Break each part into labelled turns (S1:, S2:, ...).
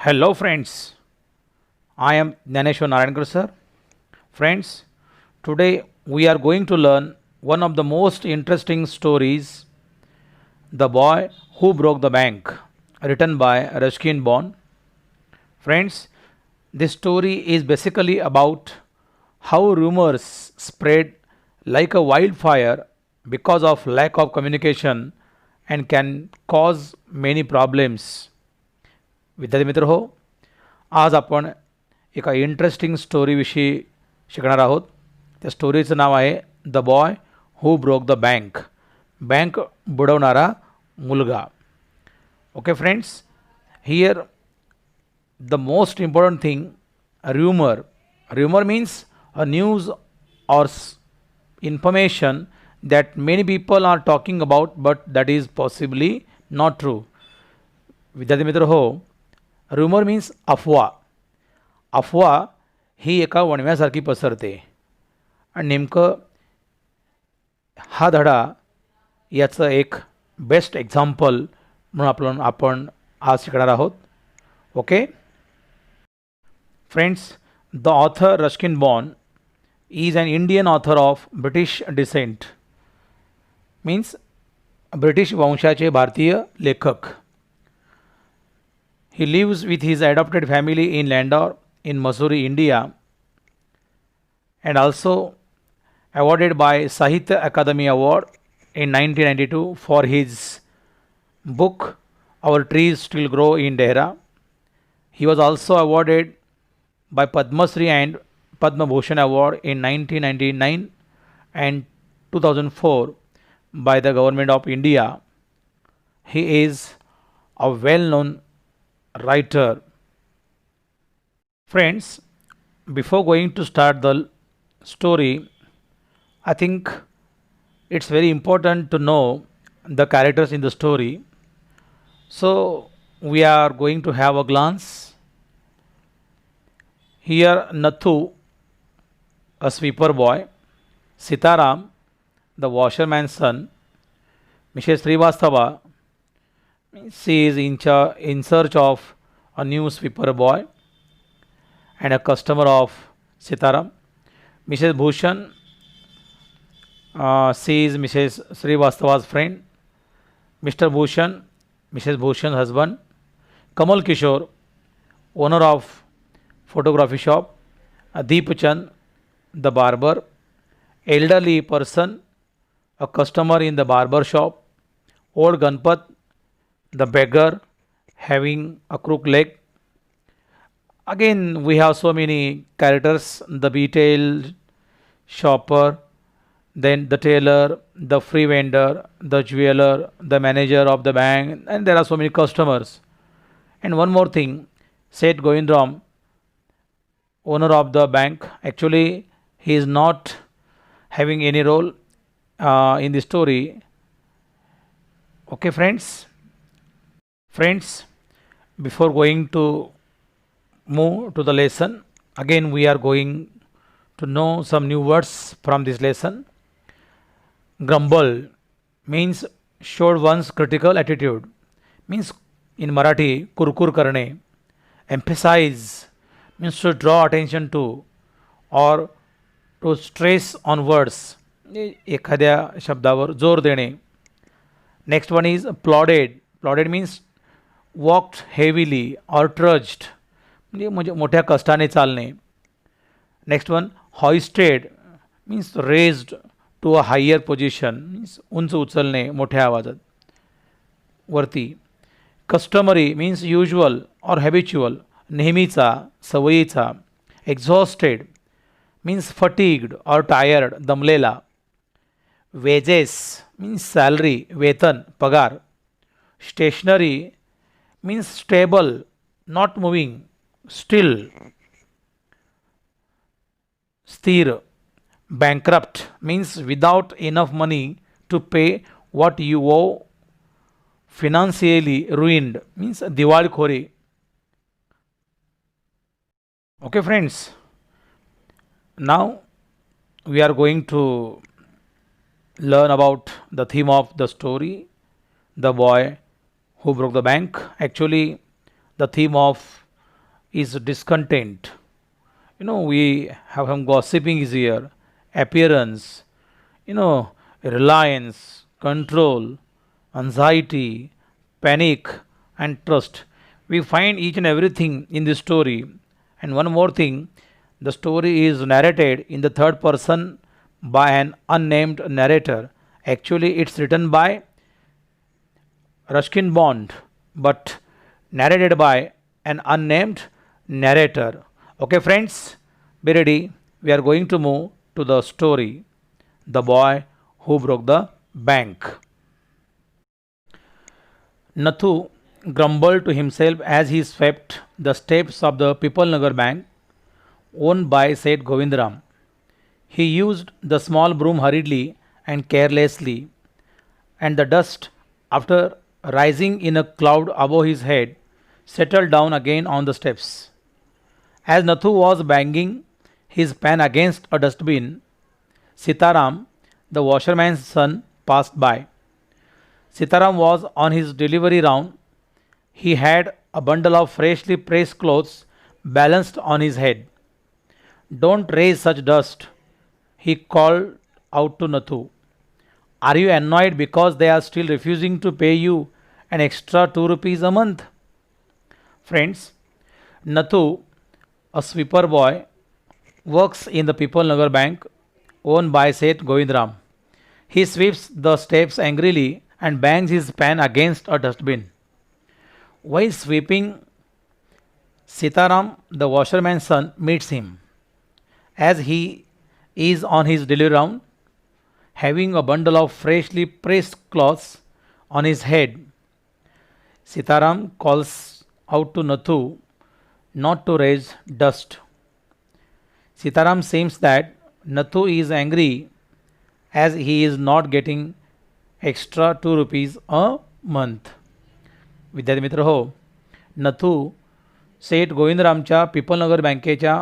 S1: Hello, friends. I am Dhaneshwar Narayankar, sir. Friends, today we are going to learn one of the most interesting stories, The Boy Who Broke the Bank, written by Ruskin Bond. Friends, this story is basically about how rumors spread like a wildfire because of lack of communication and can cause many problems. विद्यार्थी मित्र हो, आज आपण एका interesting स्टोरीविषयी शिकणार आहोत. त्या स्टोरीचं नाव आहे the boy who broke the bank. Bank बुडवणारा मुलगा. Okay friends, here the most important thing, rumor. Rumor means a news or information that many people are talking about but that is possibly not true. विद्यार्थी मित्र हो, rumor means अफवा. अफवा ही एका वणव्यासारखी पसरते आणि नेमकं हा धडा याचं एक बेस्ट एक्झाम्पल म्हणून आपण आज शिकणार आहोत. Okay friends, the author Ruskin Bond is an Indian author of British descent, means British वंशाचे भारतीय लेखक. He lives with his adopted family in Landor in Missouri, India, and also awarded by Sahitya Akademi Award in 1992 for his book Our Trees Still Grow in Dehra. He was also awarded by Padma Shri and Padma Bhushan Award in 1999 and 2004 by the Government of India. He is a well-known writer. Friends, before going to start the story, I think it's very important to know the characters in the story. So we are going to have a glance. Here Nathu, a sweeper boy, Sitaram, the washerman's son, Mrs. Srivastava, she is in search of a new sweeper boy and a customer of Sitaram. Mrs. Bhushan, she is Mrs. Srivastava's friend. Mr. Bhushan, Mrs. Bhushan's husband. Kamal Kishore, owner of photography shop. Deep Chand, the barber. Elderly person, a customer in the barber shop. Old Ganpat, the beggar having a crooked leg. Again, we have so many characters, the retail shopper, then the tailor, the free vendor, the jeweler, the manager of the bank, and there are so many customers. And one more thing, Seth Govindram, owner of the bank. Actually, he is not having any role in the story. Okay, friends. Friends, before going to move to the lesson, again we are going to know some new words from this lesson. Grumble means showed one's critical attitude, means in Marathi kurkur karne. Emphasize means to draw attention to or to stress on words, एखाद्या शब्दावर जोर देणे. Next one is plodded. Plodded means walked heavily or trudged, म्हणजे मोठ्या कष्टाने चालणे. Next one hoisted means raised to a higher position, means उंच उचलणे मोठ्या आवाजात वरती. Customary means usual or habitual, नेहमीचा सवयीचा. exhausted means fatigued or tired, दमलेला. wages means salary, वेतन पगार. stationary means stable, not moving, still. स्थिर. bankrupt means without enough money to pay what you owe. financially ruined means दिवाळखोरी. Okay, friends, now we are going to learn about the theme of the story, The Boy Who Broke the Bank. Actually, the theme of is discontent. We have some gossiping is here, appearance, reliance, control, anxiety, panic, and trust. We find each and everything in this story. And one more thing, the story is narrated in the third person by an unnamed narrator. Actually, it's written by Ruskin Bond, but narrated by an unnamed narrator. Okay, friends, be ready. We are going to move to the story The Boy Who Broke the Bank. Nathu grumbled to himself as he swept the steps of the Pipalnagar Bank owned by Seth Govindaram. He used the small broom hurriedly and carelessly, and the dust, after rising in a cloud above his head, settled down again on the steps. As Nathu was banging his pan against a dustbin, Sitaram, the washerman's son, passed by. Sitaram was on his delivery round. He had a bundle of freshly pressed clothes balanced on his head. Don't raise such dust, he called out to Nathu. Are you annoyed because they are still refusing to pay you an extra 2 rupees a month? Friends, Nathu, a sweeper boy, works in the Pipalnagar Bank owned by Seth Govindaram. He sweeps the steps angrily and bangs his pan against a dustbin. While sweeping, Sitaram, the washerman's son, meets him. As he is on his daily round, having a bundle of freshly pressed cloths on his head, Sitaram calls out to Nathu not to raise dust. Sitaram seems that Nathu is angry as he is not getting extra 2 rupees a month. विद्यार्थी मित्र हो, नथू सेठ गोविंदरामच्या पिपलनगर बँकेच्या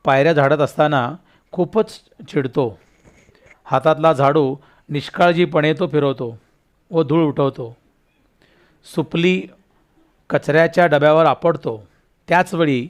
S1: पायऱ्या झाडत असताना खूपच चिडतो. हातातला झाडू निष्काळजीपणे तो फिरवतो व धूळ उठवतो. सुपली कचऱ्याच्या डब्यावर आपटतो. त्याचवेळी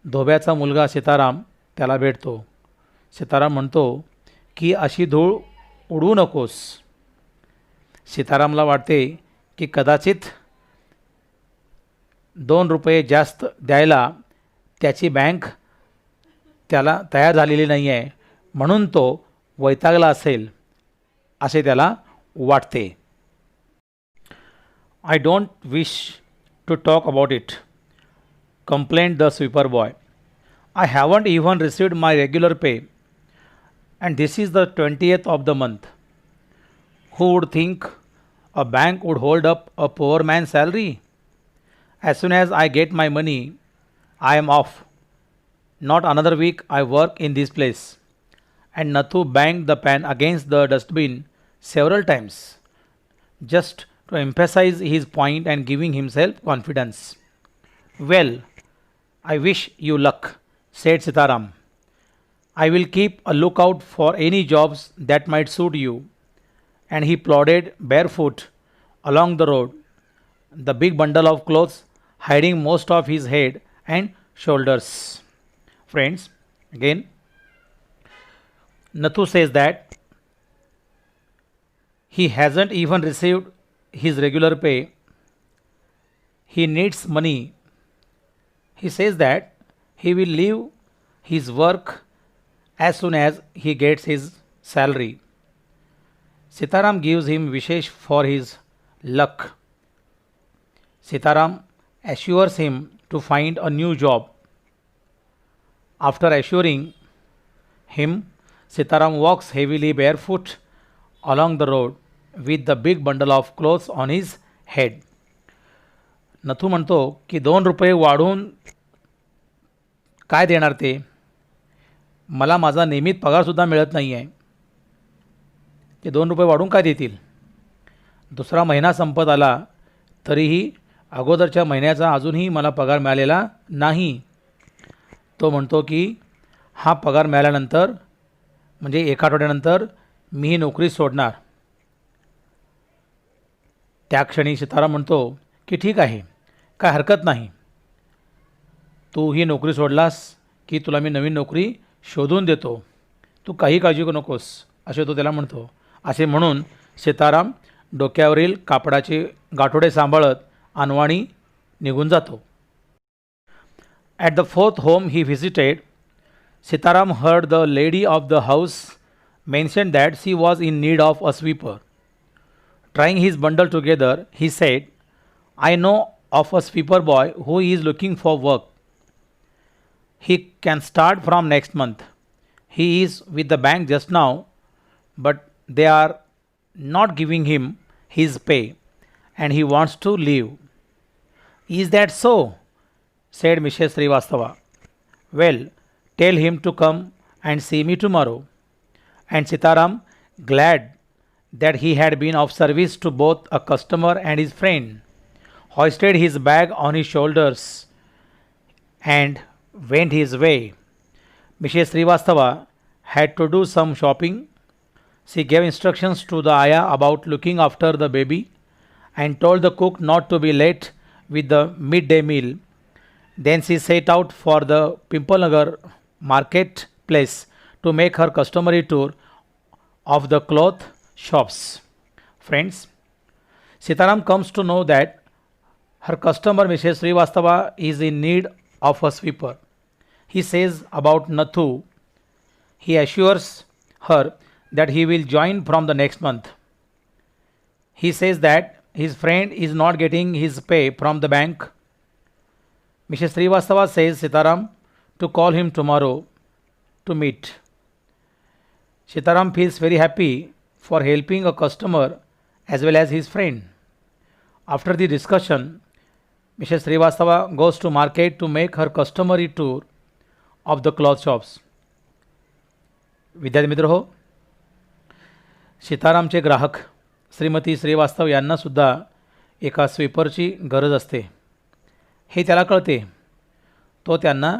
S1: धोब्याचा मुलगा सीताराम त्याला भेटतो. सीताराम म्हणतो की अशी धूळ उडवू नकोस. सीतारामला वाटते की कदाचित 2 रुपये जास्त द्यायला त्याची बँक त्याला तयार झालेली नाही आहे, म्हणून तो वैतागला असेल असे त्याला वाटते. I don't wish to talk about it, complained the sweeper boy. I haven't even received my regular pay, and this is the 20th of the month. Who would think a bank would hold up a poor man's salary? As soon as I get my money, I am off. Not another week I work in this place. And Nathu banged the pan against the dustbin several times, just to emphasize his point and giving himself confidence. Well, I wish you luck, said Sitaram. I will keep a lookout for any jobs that might suit you. And he plodded barefoot along the road, the big bundle of clothes hiding most of his head and shoulders. Friends, again, Nathu says that he hasn't even received his regular pay. He needs money. He says that he will leave his work as soon as he gets his salary. Sitaram gives him wishes for his luck. Sitaram assures him to find a new job. After assuring him, Sitaram walks heavily barefoot along the road with the big bundle of clothes on his head. Nathu म्हणतो की 2 रुपये वाढवून काय देणार ते? मला माझा नियमित पगारसुद्धा मिळत नाही आहे. ते 2 रुपये वाढवून काय देतील? दुसरा महिना संपत आला तरीही अगोदरच्या महिन्याचा अजूनही मला पगार मिळालेला नाही. तो म्हणतो की हा पगार मिळाल्यानंतर म्हणजे 1 आठवड्यानंतर मी ही नोकरी सोडणार. त्या क्षणी सीताराम म्हणतो की ठीक आहे, काय हरकत नाही. तू ही नोकरी सोडलास की तुला मी नवीन नोकरी शोधून देतो, तू काही काळजी करू नकोस, असे तो त्याला म्हणतो. असे म्हणून सीताराम डोक्यावरील कापडाचे गाठोडे सांभाळत अनवाणी निघून जातो. At the fourth home he visited, Sitaram heard the lady of the house mention that she was in need of a sweeper. Trying his bundle together, he said, I know of a sweeper boy who is looking for work. He can start from next month. He is with the bank just now, but they are not giving him his pay and he wants to leave. Is that so? Said Mrs. Srivastava. Well, tell him to come and see me tomorrow. And Sitaram, glad that he had been of service to both a customer and his friend, hoisted his bag on his shoulders and went his way. Mrs. Srivastava had to do some shopping. She gave instructions to the ayah about looking after the baby and told the cook not to be late with the midday meal. Then she set out for the Pimpalnagar marketplace to make her customary tour of the cloth shops. Friends, Sitaram comes to know that her customer Mrs. Srivastava is in need of a sweeper. He says about Nathu, he assures her that he will join from the next month. He says that his friend is not getting his pay from the bank. Mrs. Srivastava says Sitaram to call him tomorrow to meet. Sitaram feels very happy for helping a customer as well as his friend. After the discussion, Mrs. Srivastava goes to market to make her customary tour of the cloth shops. विद्यार्थी मित्र हो, सीतारामचे ग्राहक श्रीमती श्रीवास्तव यांना सुद्धा एका स्वीपरची गरज असते हे त्याला कळते. तो त्यांना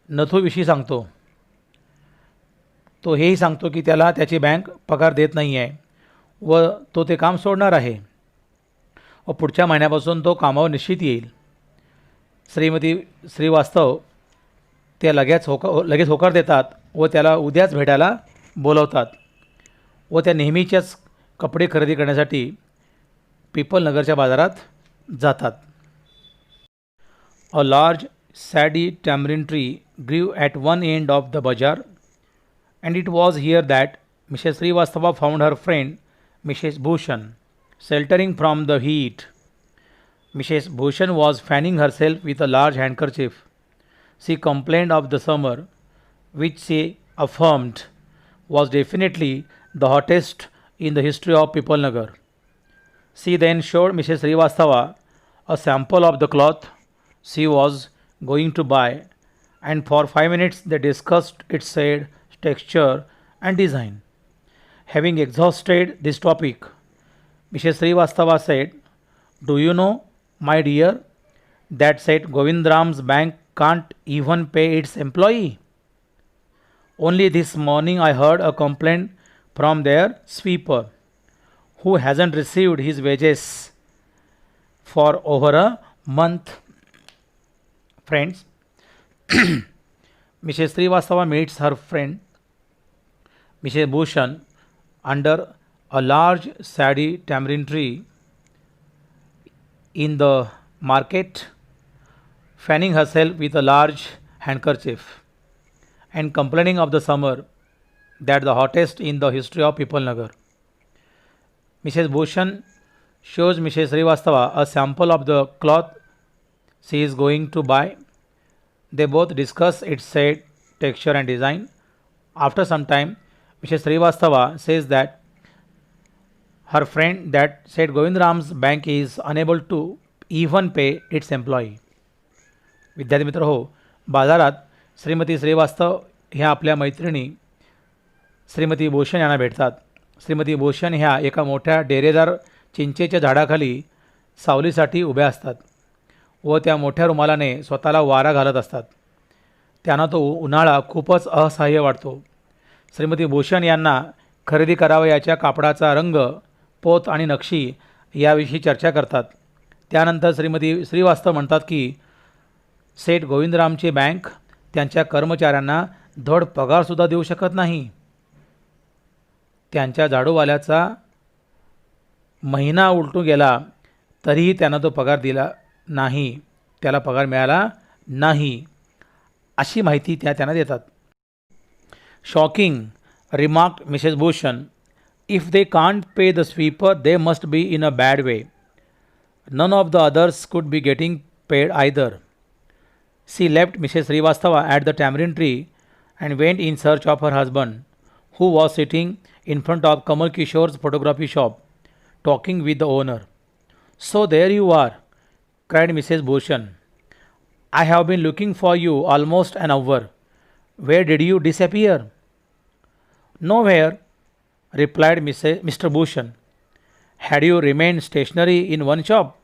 S1: नथूविषयी सांगतो. तो हेही सांगतो की त्याला त्याची बँक पगार देत नाही आहे व तो ते काम सोडणार आहे व पुढच्या महिन्यापासून तो कामावर निश्चित येईल. श्रीमती श्रीवास्तव ते लगेच होकार देतात व त्याला उद्याच भेटायला बोलवतात व त्या नेहमीच्याच कपडे खरेदी करण्यासाठी पिपलनगरच्या बाजारात जातात. A large saddy tamarind tree grew at one end of the bazaar, and it was here that Mrs. Srivastava found her friend Mrs. Bhushan sheltering from the heat. Mrs. Bhushan was fanning herself with a large handkerchief. She complained of the summer, which she affirmed was definitely the hottest in the history of Pipalnagar. She then showed Mrs. Srivastava a sample of the cloth she was going to buy, and for 5 minutes they discussed its shade, texture, and design. Having exhausted this topic, Mrs. Srivastava said, Do you know, my dear, that said Govindram's bank can't even pay its employee? Only this morning I heard a complaint from their sweeper, who hasn't received his wages for over a month. Friends, Mrs. Srivastava meets her friend Mrs. Bhushan under a large saddy tamarind tree in the market, fanning herself with a large handkerchief and complaining of the summer that the hottest in the history of Pipalnagar. Mrs. Bhushan shows Mrs. Srivastava a sample of the cloth she is going to buy. They both discuss its shade, texture, and design. After some time, Mrs. Srivastava says that her friend that said Govindram's bank is unable to even pay its employee. विद्यार्थी मित्र हो, बाजारात श्रीमती श्रीवास्तव ह्या आपल्या मैत्रिणी श्रीमती भूषण यांना भेटतात. श्रीमती भूषण ह्या एका मोठ्या डेरेदार चिंचेच्या झाडाखाली सावलीसाठी उभ्या असतात व त्या मोठ्या रुमालाने स्वतःला वारा घालत असतात. त्यांना तो उन्हाळा खूपच असह्य वाटतो. श्रीमती भूषण यांना खरेदी करावयाच्या कापडाचा रंग, पोत आणि नक्षी याविषयी चर्चा करतात. त्यानंतर श्रीमती श्रीवास्तव म्हणतात की सेठ गोविंदरामची बँक त्यांच्या कर्मचाऱ्यांना धड पगारसुद्धा देऊ शकत नाही. त्यांच्या झाडूवाल्याचा महिना उलटून गेला तरीही त्यांना तो पगार दिला नाही, त्याला पगार मिळाला नाही, अशी माहिती त्यांना देतात. Shocking, remarked Mrs Bhushan. If they can't pay the sweeper they must be in a bad way. None of the others could be getting paid either. She left Mrs. Srivastava at the tamarind tree and went in search of her husband, who was sitting in front of Kamal Kishore's photography shop, talking with the owner. So there you are, cried Mrs. Bhushan. I have been looking for you almost an hour. Where did you disappear? Nowhere, replied Mr. Bhushan. Had you remained stationary in one shop,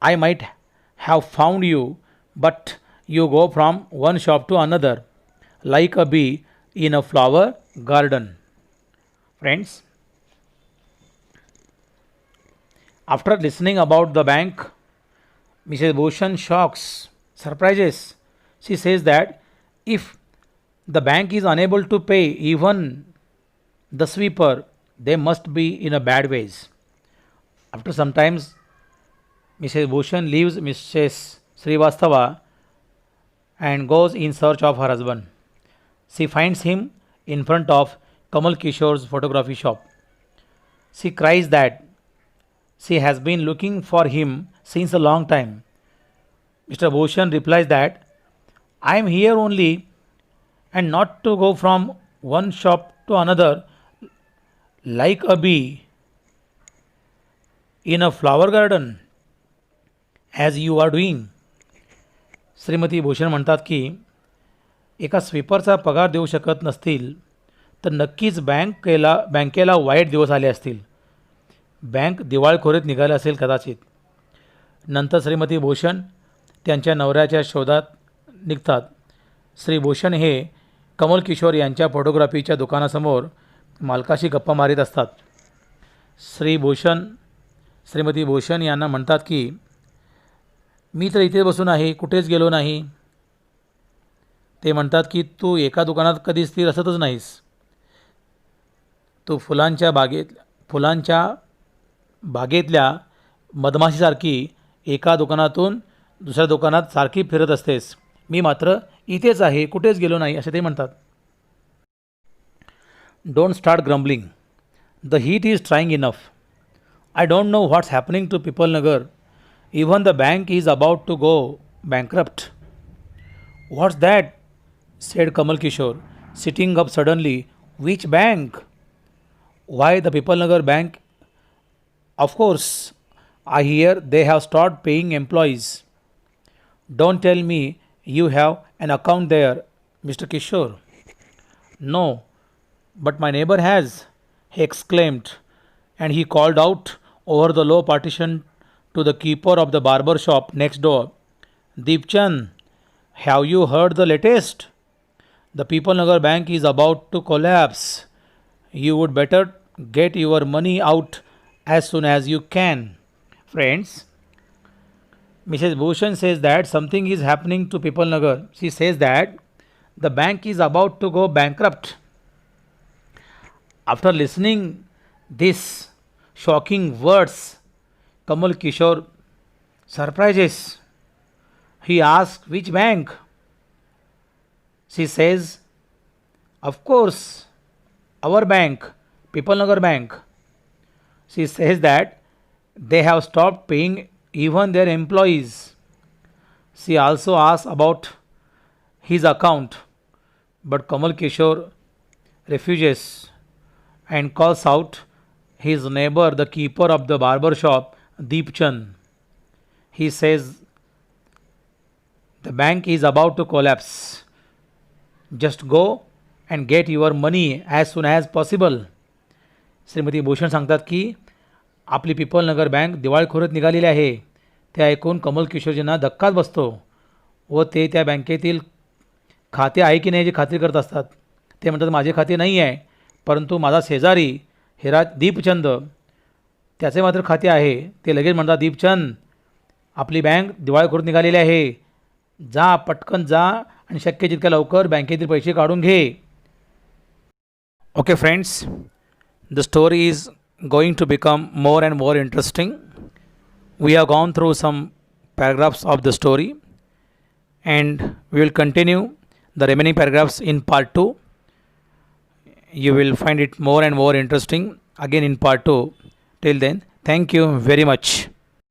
S1: I might have found you, but you go from one shop to another, like a bee in a flower garden. Friends, after listening about the bank, Mrs. Bhushan shocks, surprises. She says that if the bank is unable to pay even the sweeper, they must be in a bad ways. After some time, Mrs. Bhushan leaves Mrs. Srivastava and goes in search of her husband. She finds him in front of Kamal Kishore's photography shop. She cries that she has been looking for him since a long time. Mr. Bhushan replies that I am here only and not to go from one shop to another like a bee in a flower garden as you are doing. Shrimati Bhushan म्हणतात की एका स्वीपरचा पगार देऊ शकत नसतील तर नक्कीच बँकेला वाईट दिवस आले असतील. बँक दिवाळखोरीत निघाले असेल कदाचित. नंतर श्रीमती भूषण त्यांच्या नवऱ्याच्या शोधात निघतात. श्री भूषण हे कमल किशोर यांच्या फोटोग्राफीच्या दुकानासमोर मालकाशी गप्पा मारीत असतात. श्रीमती भूषण यांना म्हणतात की मी तर इथे बसून आहे, कुठेच गेलो नाही. ते म्हणतात की तू एका दुकानात कधी स्थिर असतच नाहीस. तू फुलांच्या बागेतल्या मधमाशीसारखी एका दुकानातून दुसऱ्या दुकानात सारखी फिरत असतेस. मी मात्र इथेच आहे, कुठेच गेलो नाही, असे ते म्हणतात. Don't start grumbling. The heat is trying enough. I don't know what's happening to people Nagar. Even the bank is about to go bankrupt. What's that? Said Kamal Kishore, sitting up suddenly. Which bank? Why, the People Nagar Bank. Of course, I hear they have started paying employees. Don't tell me you have an account there, Mr. Kishore. No, but my neighbor has, he exclaimed, and he called out over the low partition to the keeper of the barber shop next door. Deepchand, have you heard the latest? The People Nagar Bank is about to collapse. You would better get your money out as soon as you can. Friends, Mrs. Bhushan says that something is happening to People Nagar. She says that the bank is about to go bankrupt. After listening these shocking words, Kamal Kishore surprises. He asks, which bank? She says, of course, our bank, People Nagar Bank. She says that they have stopped paying even their employees. She also asks about his account, but Kamal Kishore refuses and calls out his neighbor, the keeper of the barber shop, Deepchand. He says the bank is about to collapse. Just go and get your money as soon as possible. Shrimati Bhushan सांगतात की आपली people नगर bank दिवाळखोरीत निघालेली आहे. ते ऐकून कमल किशोरजींना धक्काच बसतो व ते त्या बँकेतील खाते आहे की नाही याची खात्री करत असतात. ते म्हणतात माझे खाते नाही आहे, परंतु माझा शेजारी दीपचंद त्याचे मात्र खाते आहे. ते लगेच म्हणतात दीपचंद आपली बँक दिवाळखोरीत निघालेली आहे, जा, पटकन जा आणि शक्य तितक्या लवकर बँकेतील पैसे काढून घे. Okay friends, the story is going to become more and more interesting. We have gone through some paragraphs of the story and we will continue the remaining paragraphs in part 2. You will find it more and more interesting again in part 2. Till then, thank you very much.